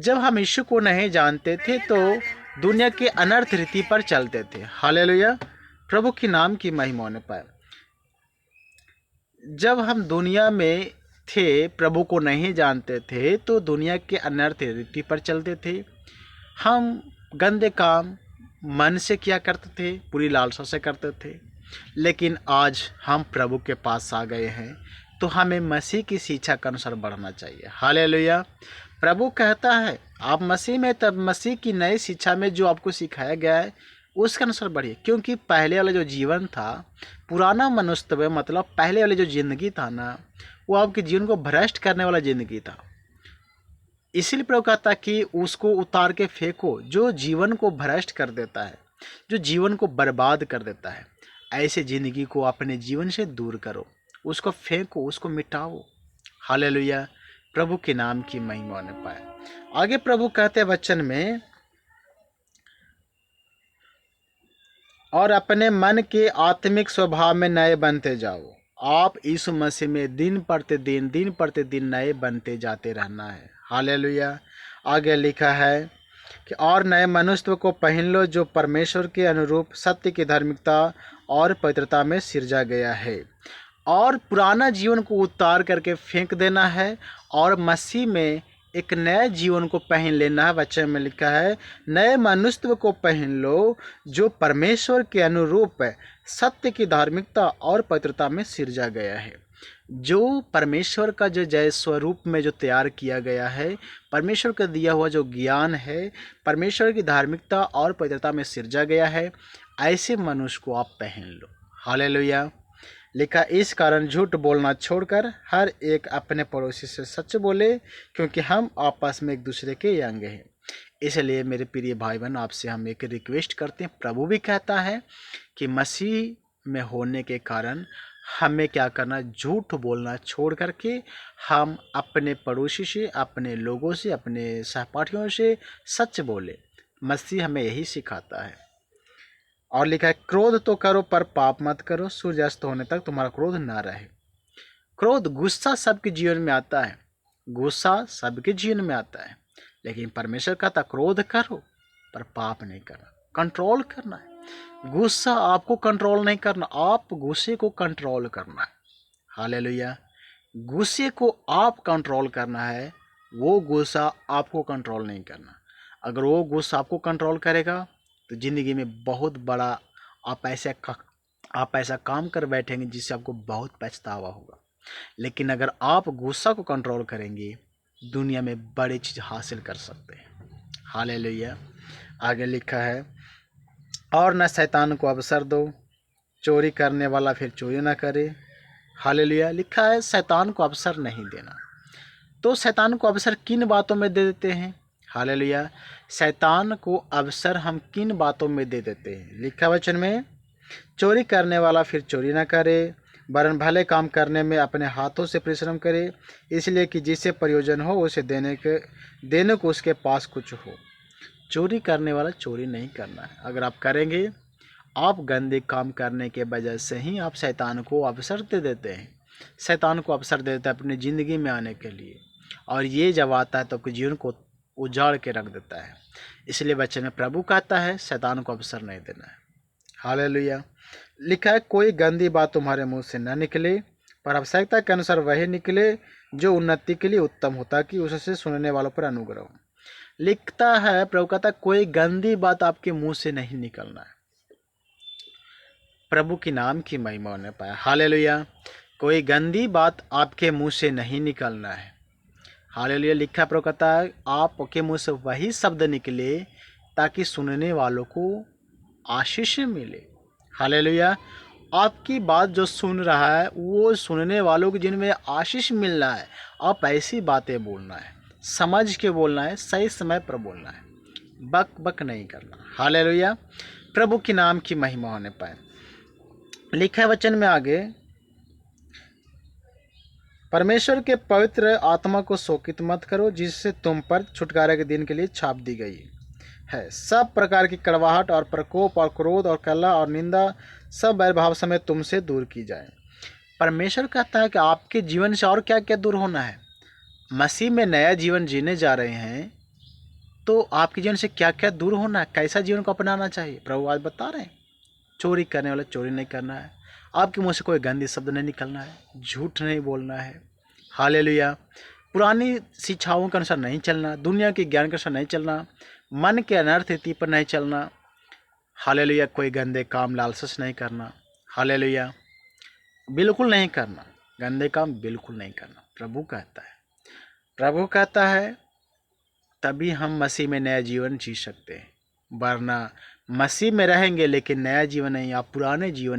जब हम यीशु को नहीं जानते थे तो दुनिया के अनर्थ रीति पर चलते थे। हालेलुया, प्रभु के नाम की महिमा होने पाए। जब हम दुनिया में थे, प्रभु को नहीं जानते थे तो दुनिया के अनर्थ रीति पर चलते थे। हम गंदे काम मन से किया करते थे, पूरी लालसा से करते थे। लेकिन आज हम प्रभु के पास आ गए हैं तो हमें मसीह की शिक्षा के अनुसार बढ़ना चाहिए। हालेलुया, प्रभु कहता है आप मसीह में, तब मसीह की नई शिक्षा में जो आपको सिखाया गया है उसके अनुसार बढ़िए। क्योंकि पहले वाला जो जीवन था, पुराना मनुष्य मतलब पहले वाली जो ज़िंदगी था ना, वो आपके जीवन को भ्रष्ट करने वाला ज़िंदगी था। इसीलिए प्रभु कहता कि उसको उतार के फेंको, जो जीवन को भ्रष्ट कर देता है, जो जीवन को बर्बाद कर देता है। ऐसे ज़िंदगी को अपने जीवन से दूर करो, उसको फेंको, उसको मिटाओ। हालेलुया, प्रभु के नाम की महिमा होने पाए। आगे प्रभु कहते हैं वचन में, और अपने मन के आत्मिक स्वभाव में नए बनते जाओ। आप यीशु मसीह में दिन प्रतिदिन नए बनते जाते रहना है। हालेलुया, आगे लिखा है कि और नए मनुष्य को पहन लो जो परमेश्वर के अनुरूप सत्य की धार्मिकता और पवित्रता में सिरजा गया है। और पुराना जीवन को उतार करके फेंक देना है और मसीह में एक नए जीवन को पहन लेना है। वचन में लिखा है, नए मनुष्य को पहन लो जो परमेश्वर के अनुरूप सत्य की धार्मिकता और पवित्रता में सिरजा गया है। जो परमेश्वर का जो जय स्वरूप में जो तैयार किया गया है, परमेश्वर का दिया हुआ जो ज्ञान है, परमेश्वर की धार्मिकता और पवित्रता में सिरजा गया है, ऐसे मनुष्य को आप पहन लो। हालेलुया, लिखा, इस कारण झूठ बोलना छोड़कर हर एक अपने पड़ोसी से सच बोले, क्योंकि हम आपस में एक दूसरे के अंग हैं। इसलिए मेरे प्रिय भाई बहन, आपसे हम एक रिक्वेस्ट करते हैं। प्रभु भी कहता है कि मसीह में होने के कारण हमें क्या करना, झूठ बोलना छोड़ करके हम अपने पड़ोसी से, अपने लोगों से, अपने सहपाठियों से सच बोले। मसीह हमें यही सिखाता है। और लिखा है, क्रोध तो करो पर पाप मत करो, सूर्यास्त होने तक तुम्हारा क्रोध ना रहे। क्रोध, गुस्सा सबके जीवन में आता है, गुस्सा सबके जीवन में आता है, लेकिन परमेश्वर कहता क्रोध करो पर पाप नहीं करना, कंट्रोल करना है। गुस्सा आपको कंट्रोल नहीं करना, आप गुस्से को कंट्रोल करना है। हालेलुया, गुस्से को आप कंट्रोल करना है, वो गुस्सा आपको कंट्रोल नहीं करना। अगर वो गुस्सा आपको कंट्रोल करेगा तो ज़िंदगी में बहुत बड़ा आप ऐसा काम कर बैठेंगे जिससे आपको बहुत पछतावा होगा। लेकिन अगर आप गुस्सा को कंट्रोल करेंगे, दुनिया में बड़ी चीज़ हासिल कर सकते हैं। हालेलुया, आगे लिखा है, और न शैतान को अवसर दो, चोरी करने वाला फिर चोरी ना करे। हालेलुया, लिखा है शैतान को अवसर नहीं देना। तो शैतान को अवसर किन बातों में दे देते हैं? हालेलुया, शैतान को अवसर हम किन बातों में दे देते हैं? लिखा वचन में, चोरी करने वाला फिर चोरी ना करे, वरन भले काम करने में अपने हाथों से परिश्रम करे, इसलिए कि जिससे प्रयोजन हो उसे देने को उसके पास कुछ हो। चोरी करने वाला चोरी नहीं करना है। अगर आप करेंगे, आप गंदे काम करने के वजह से ही आप शैतान को अवसर दे देते हैं। शैतान को अवसर देता है अपनी ज़िंदगी में आने के लिए, और ये जब आता है तो आपके जीवन को उजाड़ के रख देता है। इसलिए वचन में प्रभु कहता है शैतान को अवसर नहीं देना है। हालेलुया, लिखा है, कोई गंदी बात तुम्हारे मुंह से न निकले, पर आवश्यकता के अनुसार वही निकले जो उन्नति के लिए उत्तम होता, कि उससे सुनने वालों पर अनुग्रह हो। लिखता है, प्रभु कहता है कोई गंदी बात आपके मुंह से नहीं निकलना है। प्रभु की नाम की महिमा होने पाए। हालेलुया, कोई गंदी बात आपके मुंह से नहीं निकलना है। हालेलुया, लिखा प्रभु कहता है आपके मुंह से वही शब्द निकले ताकि सुनने वालों को आशीष मिले। हालेलुया, आपकी बात जो सुन रहा है वो सुनने वालों के जिनमें आशीष मिल रहा है। आप ऐसी बातें बोलना है, समझ के बोलना है, सही समय पर बोलना है, बक बक नहीं करना। हालेलुया, प्रभु के नाम की महिमा होने पाए। लिखा है वचन में आगे, परमेश्वर के पवित्र आत्मा को शोकित मत करो, जिससे तुम पर छुटकारे के दिन के लिए छाप दी गई है। सब प्रकार की कड़वाहट और प्रकोप और क्रोध और कलह और निंदा सब वैरभाव समेत तुमसे दूर की जाए। परमेश्वर कहता है कि आपके जीवन से और क्या क्या दूर होना है। मसीह में नया जीवन जीने जा रहे हैं तो आपके जीवन से क्या क्या दूर होना है, कैसा जीवन को अपनाना चाहिए। प्रभु आज बता रहे हैं, चोरी करने वाला चोरी नहीं करना है, आपके मुंह से कोई गंदी शब्द नहीं निकलना है, झूठ नहीं बोलना है, हालेलुया। पुरानी शिक्षाओं के अनुसार नहीं चलना, दुनिया के ज्ञान के अनुसार नहीं चलना, मन के अनर्थ रीति पर नहीं चलना, हालेलुया। कोई गंदे काम लालसा नहीं करना, हालेलुया, बिल्कुल नहीं करना, गंदे काम बिल्कुल नहीं करना। प्रभु कहता है तभी हम मसीह में नया जीवन जी सकते हैं, वरना मसीह में रहेंगे लेकिन नया जीवन नहीं, आप पुराने जीवन